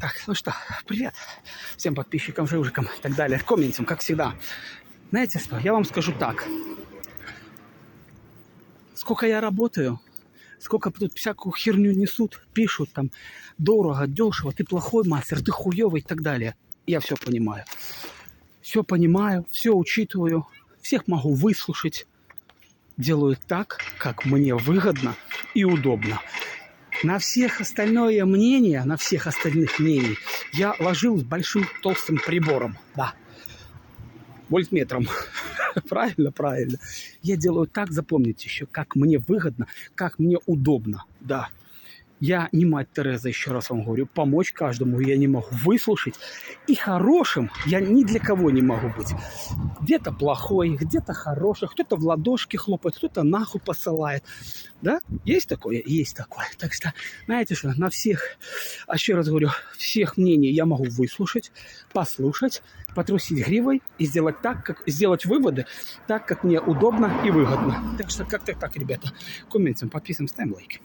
Так, ну что, привет всем подписчикам, жижикам и так далее, комментам, как всегда. Знаете что, я вам скажу так. Сколько я работаю, сколько тут всякую херню несут, пишут там дорого, дешево, ты плохой мастер, ты хуёвый и так далее. Я все понимаю. Все понимаю, все учитываю, всех могу выслушать. Делаю так, как мне выгодно и удобно. На всех остальное мнение, на всех остальных мнений я ложил с большим толстым прибором. Да. Вольтметром. Правильно, правильно. Я делаю так, запомните еще, как мне выгодно, как мне удобно. Да. Я не мать Тереза, еще раз вам говорю, помочь каждому я не могу, выслушать. И хорошим я ни для кого не могу быть. Где-то плохой, где-то хороший, кто-то в ладошки хлопает, кто-то нахуй посылает. Да? Есть такое? Есть такое. Так что, знаете что, на всех, а еще раз говорю, всех мнений я могу выслушать, послушать, потрусить гривой и сделать так, как сделать выводы так, как мне удобно и выгодно. Так что как-то так, ребята. Комментируем, подписываем, ставим лайки.